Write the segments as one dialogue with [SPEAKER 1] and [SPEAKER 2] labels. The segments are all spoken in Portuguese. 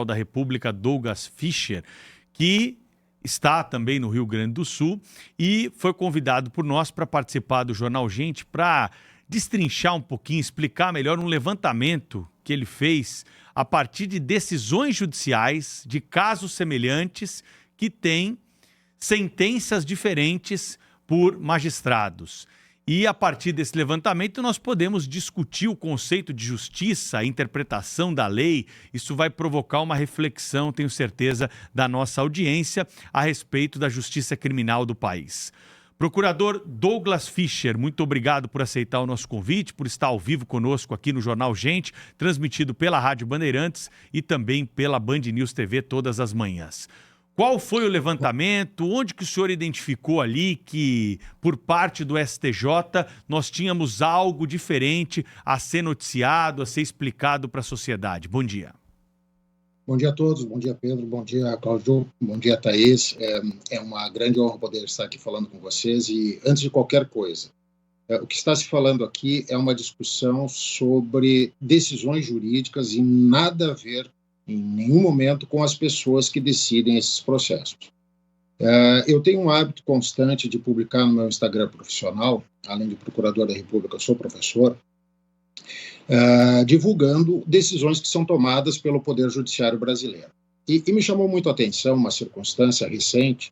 [SPEAKER 1] da República, Douglas Fischer, que está também no Rio Grande do Sul e foi convidado por nós para participar do Jornal Gente para destrinchar um pouquinho, explicar melhor um levantamento que ele fez a partir de decisões judiciais de casos semelhantes que têm sentenças diferentes por magistrados. E a partir desse levantamento nós podemos discutir o conceito de justiça, a interpretação da lei. Isso vai provocar uma reflexão, tenho certeza, da nossa audiência a respeito da justiça criminal do país. Procurador Douglas Fischer, muito obrigado por aceitar o nosso convite, por estar ao vivo conosco aqui no Jornal Gente, transmitido pela Rádio Bandeirantes e também pela Band News TV todas as manhãs. Qual foi o levantamento? Onde que o senhor identificou ali que, por parte do STJ, nós tínhamos algo diferente a ser noticiado, a ser explicado para a sociedade? Bom dia.
[SPEAKER 2] Bom dia a todos, bom dia Pedro, bom dia Cláudio, bom dia Thaís. É uma grande honra poder estar aqui falando com vocês e, antes de qualquer coisa, o que está se falando aqui é uma discussão sobre decisões jurídicas e nada a ver em nenhum momento com as pessoas que decidem esses processos. Eu tenho um hábito constante de publicar no meu Instagram profissional, além de procurador da República, eu sou professor, divulgando decisões que são tomadas pelo Poder Judiciário brasileiro. E me chamou muito a atenção uma circunstância recente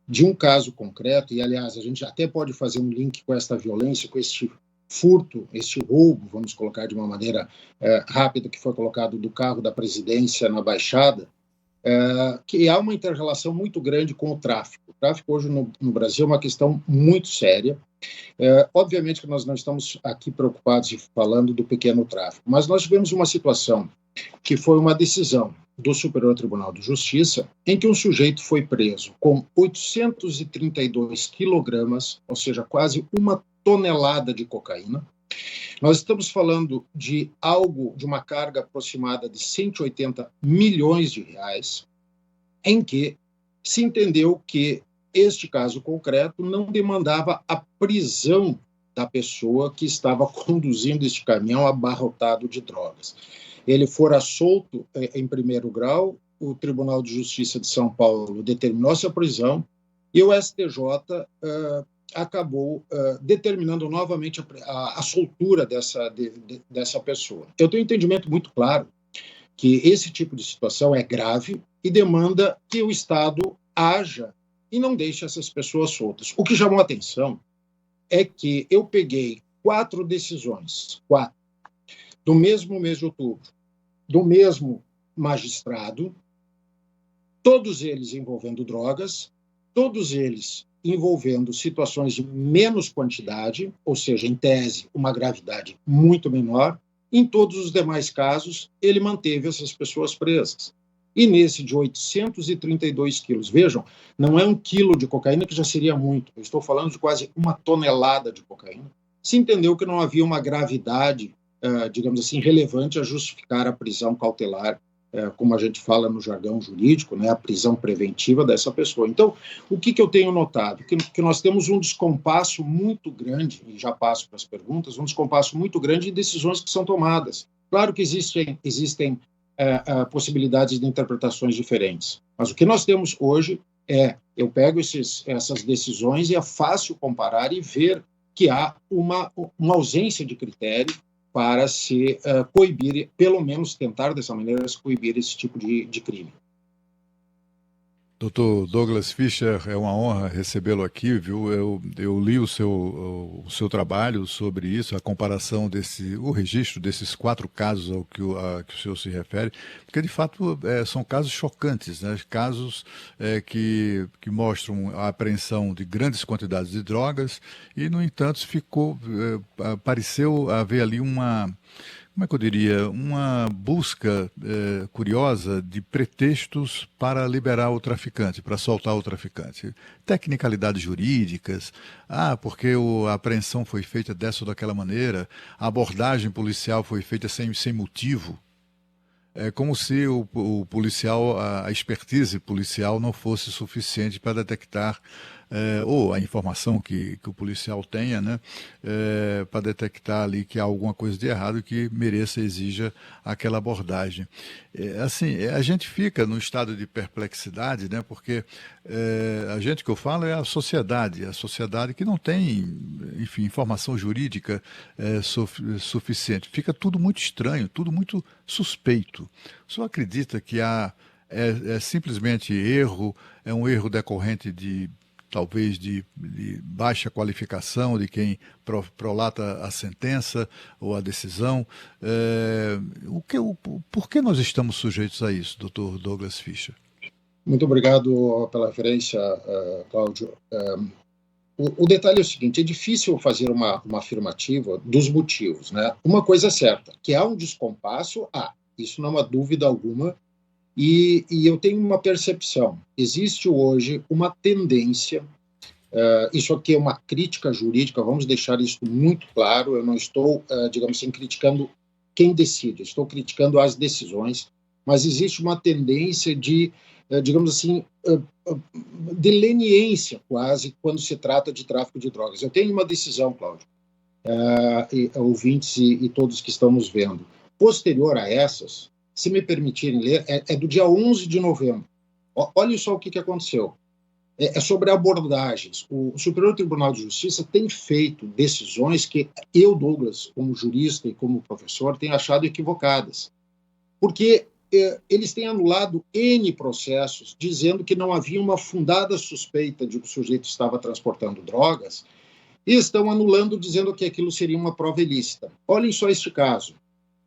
[SPEAKER 2] de um caso concreto, e aliás, a gente até pode fazer um link com esta violência, com este furto, este roubo, vamos colocar de uma maneira rápida, que foi colocado do carro da presidência na Baixada, que há uma inter-relação muito grande com o tráfico. O tráfico hoje no Brasil é uma questão muito séria. Obviamente que nós não estamos aqui preocupados e falando do pequeno tráfico, mas nós tivemos uma situação que foi uma decisão do Superior Tribunal de Justiça em que um sujeito foi preso com 832 quilogramas, ou seja, quase uma tonelada de cocaína. Nós estamos falando de uma carga aproximada de 180 milhões de reais, em que se entendeu que este caso concreto não demandava a prisão da pessoa que estava conduzindo este caminhão abarrotado de drogas. Ele fora solto em primeiro grau, o Tribunal de Justiça de São Paulo determinou essa prisão e o STJ acabou determinando novamente a soltura dessa pessoa. Eu tenho um entendimento muito claro que esse tipo de situação é grave e demanda que o Estado haja e não deixe essas pessoas soltas. O que chamou a atenção é que eu peguei 4 decisões, do mesmo mês de outubro, do mesmo magistrado, todos eles envolvendo drogas, todos eles envolvendo situações de menos quantidade, ou seja, em tese, uma gravidade muito menor. Em todos os demais casos, ele manteve essas pessoas presas. E nesse de 832 quilos, vejam, não é 1 quilo de cocaína, que já seria muito, eu estou falando de quase 1 tonelada de cocaína, se entendeu que não havia uma gravidade, digamos assim, relevante a justificar a prisão cautelar, como a gente fala no jargão jurídico, né, a prisão preventiva dessa pessoa. Então, o que eu tenho notado? Que nós temos um descompasso muito grande, e já passo para as perguntas, um descompasso muito grande em decisões que são tomadas. Claro que existem possibilidades de interpretações diferentes, mas o que nós temos hoje eu pego essas decisões e é fácil comparar e ver que há uma ausência de critério para se coibir, pelo menos tentar dessa maneira se coibir esse tipo de crime.
[SPEAKER 3] Doutor Douglas Fischer, é uma honra recebê-lo aqui, viu? Eu li o seu trabalho sobre isso, a comparação o registro desses 4 casos ao que o senhor se refere, porque de fato são casos chocantes, né? Casos que mostram a apreensão de grandes quantidades de drogas e, no entanto, pareceu haver ali como é que eu diria, uma busca curiosa de pretextos para liberar o traficante, para soltar o traficante. Tecnicalidades jurídicas, porque a apreensão foi feita dessa ou daquela maneira, a abordagem policial foi feita sem motivo. É como se o policial, a expertise policial não fosse suficiente para detectar ou a informação que o policial tenha, né, para detectar ali que há alguma coisa de errado que mereça, exija aquela abordagem. Assim, a gente fica num estado de perplexidade, né, porque a gente que eu falo é a sociedade que não tem, enfim, informação jurídica suficiente. Fica tudo muito estranho, tudo muito suspeito. O senhor acredita que é simplesmente erro, é um erro decorrente talvez de baixa qualificação de quem prolata a sentença ou a decisão? Por que nós estamos sujeitos a isso, Dr. Douglas Fischer?
[SPEAKER 2] Muito obrigado pela referência, Cláudio. O detalhe é o seguinte: é difícil fazer uma afirmativa dos motivos, né? Uma coisa é certa, que há um descompasso, isso não há dúvida alguma, e eu tenho uma percepção. Existe hoje uma tendência, isso aqui é uma crítica jurídica, vamos deixar isso muito claro, eu não estou, digamos assim, criticando quem decide, estou criticando as decisões, mas existe uma tendência de, digamos assim, de leniência quase quando se trata de tráfico de drogas. Eu tenho uma decisão, Cláudio, ouvintes e todos que estão nos vendo, posterior a essas, se me permitirem ler, é do dia 11 de novembro. Olha só o que aconteceu. É sobre abordagens. O Superior Tribunal de Justiça tem feito decisões que eu, Douglas, como jurista e como professor, tenho achado equivocadas. Porque eles têm anulado N processos, dizendo que não havia uma fundada suspeita de que o sujeito estava transportando drogas, e estão anulando, dizendo que aquilo seria uma prova ilícita. Olhem só este caso.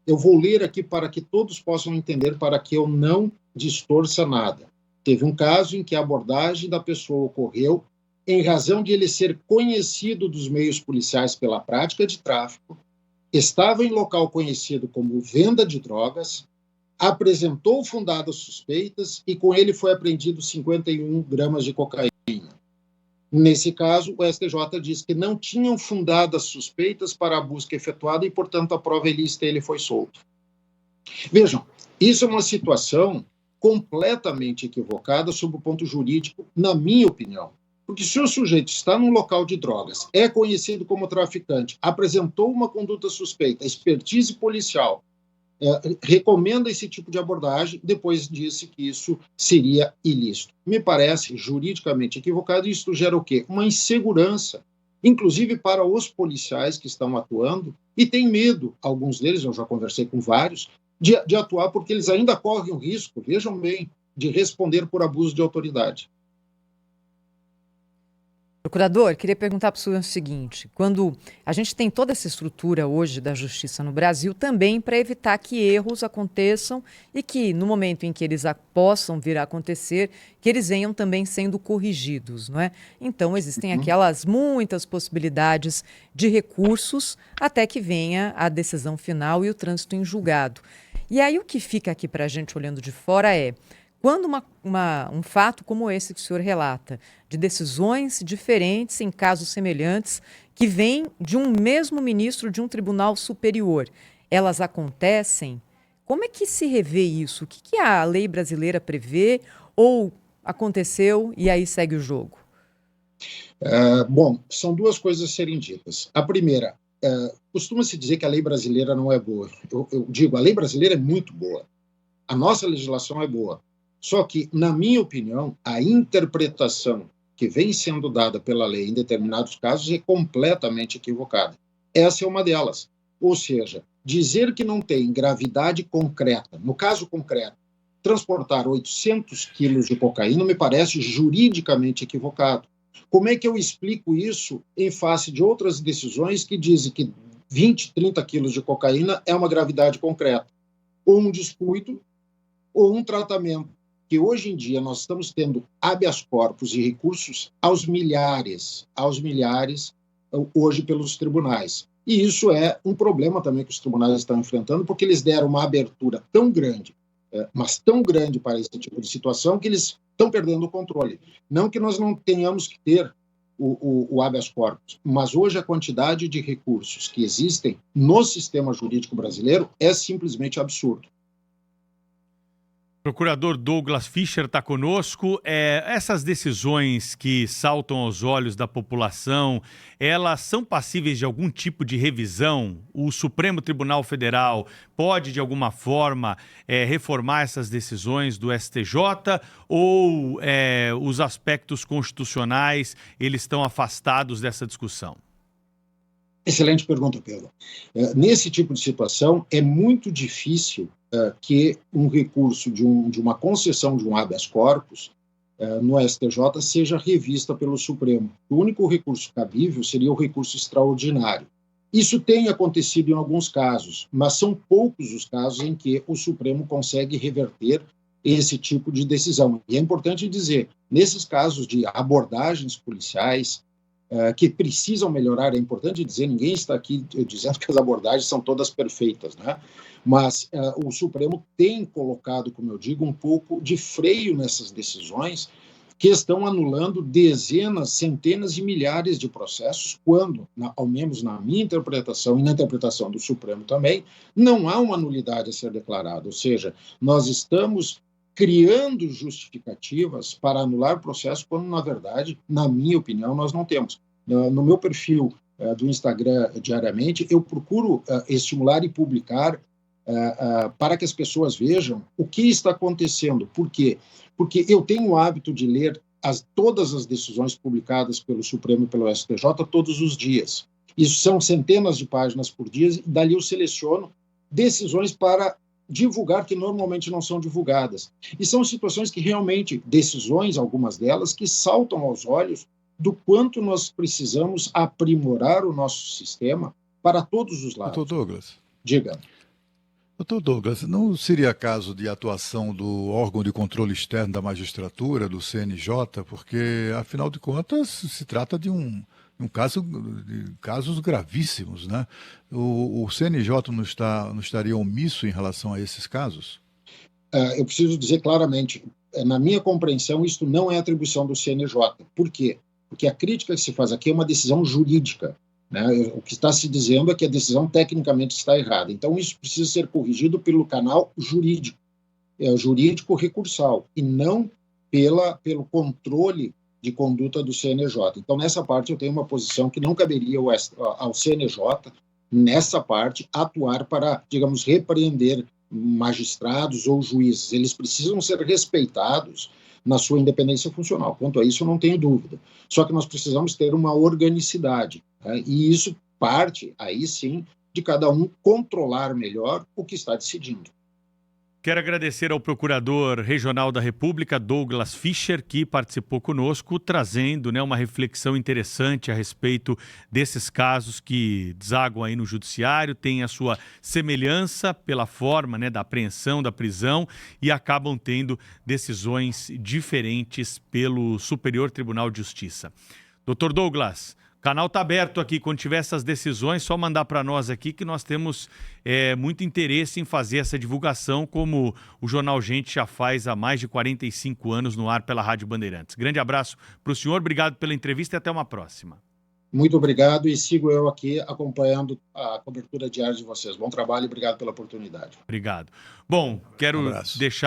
[SPEAKER 2] Eu vou ler aqui para que todos possam entender, para que eu não distorça nada. Teve um caso em que a abordagem da pessoa ocorreu em razão de ele ser conhecido dos meios policiais pela prática de tráfico, estava em local conhecido como venda de drogas, apresentou fundadas suspeitas e com ele foi apreendido 51 gramas de cocaína. Nesse caso, o STJ diz que não tinham fundadas suspeitas para a busca efetuada e, portanto, a prova ilícita ele foi solto. Vejam, isso é uma situação completamente equivocada sob o ponto jurídico, na minha opinião. Porque se o sujeito está num local de drogas, é conhecido como traficante, apresentou uma conduta suspeita, expertise policial, recomenda esse tipo de abordagem, depois disse que isso seria ilícito. Me parece juridicamente equivocado, e isso gera o quê? Uma insegurança, inclusive para os policiais que estão atuando, e tem medo, alguns deles, eu já conversei com vários, de atuar porque eles ainda correm o risco, vejam bem, de responder por abuso de autoridade.
[SPEAKER 4] Procurador, queria perguntar para o senhor o seguinte: quando a gente tem toda essa estrutura hoje da justiça no Brasil, também para evitar que erros aconteçam e que, no momento em que eles possam vir a acontecer, que eles venham também sendo corrigidos, não é? Então, existem aquelas muitas possibilidades de recursos até que venha a decisão final e o trânsito em julgado. E aí o que fica aqui para a gente olhando de fora é: quando um fato como esse que o senhor relata, de decisões diferentes em casos semelhantes, que vêm de um mesmo ministro de um tribunal superior, elas acontecem, como é que se revê isso? O que a lei brasileira prevê ou aconteceu e aí segue o jogo?
[SPEAKER 2] Bom, são duas coisas a serem ditas. A primeira, costuma-se dizer que a lei brasileira não é boa. Eu digo, a lei brasileira é muito boa. A nossa legislação é boa. Só que, na minha opinião, a interpretação que vem sendo dada pela lei em determinados casos é completamente equivocada. Essa é uma delas. Ou seja, dizer que não tem gravidade concreta, no caso concreto, transportar 800 quilos de cocaína me parece juridicamente equivocado. Como é que eu explico isso em face de outras decisões que dizem que 20, 30 quilos de cocaína é uma gravidade concreta? Ou um descuido, ou um tratamento, que hoje em dia nós estamos tendo habeas corpus e recursos aos milhares hoje pelos tribunais. E isso é um problema também que os tribunais estão enfrentando, porque eles deram uma abertura tão grande, mas tão grande para esse tipo de situação, que eles estão perdendo o controle. Não que nós não tenhamos que ter o habeas corpus, mas hoje a quantidade de recursos que existem no sistema jurídico brasileiro é simplesmente absurdo.
[SPEAKER 1] Procurador Douglas Fischer está conosco. Essas decisões que saltam aos olhos da população, elas são passíveis de algum tipo de revisão? O Supremo Tribunal Federal pode, de alguma forma, reformar essas decisões do STJ ou os aspectos constitucionais eles estão afastados dessa discussão?
[SPEAKER 2] Excelente pergunta, Pedro. Nesse tipo de situação, é muito difícil que um recurso de uma concessão de um habeas corpus no STJ seja revista pelo Supremo. O único recurso cabível seria o recurso extraordinário. Isso tem acontecido em alguns casos, mas são poucos os casos em que o Supremo consegue reverter esse tipo de decisão. E é importante dizer, nesses casos de abordagens policiais, que precisam melhorar, é importante dizer, ninguém está aqui dizendo que as abordagens são todas perfeitas, né? Mas o Supremo tem colocado, como eu digo, um pouco de freio nessas decisões que estão anulando dezenas, centenas de milhares de processos, quando, ao menos na minha interpretação e na interpretação do Supremo também, não há uma nulidade a ser declarada, ou seja, nós estamos criando justificativas para anular processo, quando, na verdade, na minha opinião, nós não temos. No meu perfil do Instagram diariamente, eu procuro estimular e publicar para que as pessoas vejam o que está acontecendo. Por quê? Porque eu tenho o hábito de ler todas as decisões publicadas pelo Supremo e pelo STJ todos os dias. Isso são centenas de páginas por dia, e dali eu seleciono decisões para divulgar que normalmente não são divulgadas. E são situações que realmente, decisões, algumas delas, que saltam aos olhos do quanto nós precisamos aprimorar o nosso sistema para todos os lados.
[SPEAKER 3] Doutor Douglas.
[SPEAKER 2] Diga.
[SPEAKER 3] Doutor Douglas, não seria caso de atuação do órgão de controle externo da magistratura, do CNJ, porque, afinal de contas, se trata de casos gravíssimos, né? O CNJ não estaria omisso em relação a esses casos?
[SPEAKER 2] Eu preciso dizer claramente, na minha compreensão, isso não é atribuição do CNJ. Por quê? Porque a crítica que se faz aqui é uma decisão jurídica, né? O que está se dizendo é que a decisão tecnicamente está errada. Então, isso precisa ser corrigido pelo canal jurídico, jurídico recursal, e não pelo controle de conduta do CNJ. Então, nessa parte, eu tenho uma posição que não caberia ao CNJ, nessa parte, atuar para, digamos, repreender magistrados ou juízes. Eles precisam ser respeitados na sua independência funcional. Quanto a isso, eu não tenho dúvida. Só que nós precisamos ter uma organicidade, né? E isso parte, aí sim, de cada um controlar melhor o que está decidindo.
[SPEAKER 1] Quero agradecer ao Procurador Regional da República, Douglas Fischer, que participou conosco, trazendo, né, uma reflexão interessante a respeito desses casos que desaguam aí no Judiciário, tem a sua semelhança pela forma, né, da apreensão, da prisão, e acabam tendo decisões diferentes pelo Superior Tribunal de Justiça. Doutor Douglas, o canal está aberto aqui, quando tiver essas decisões, só mandar para nós aqui que nós temos muito interesse em fazer essa divulgação, como o Jornal Gente já faz há mais de 45 anos no ar pela Rádio Bandeirantes. Grande abraço para o senhor, obrigado pela entrevista e até uma próxima.
[SPEAKER 2] Muito obrigado e sigo eu aqui acompanhando a cobertura diária de vocês. Bom trabalho e obrigado pela oportunidade.
[SPEAKER 1] Obrigado. Bom, quero deixar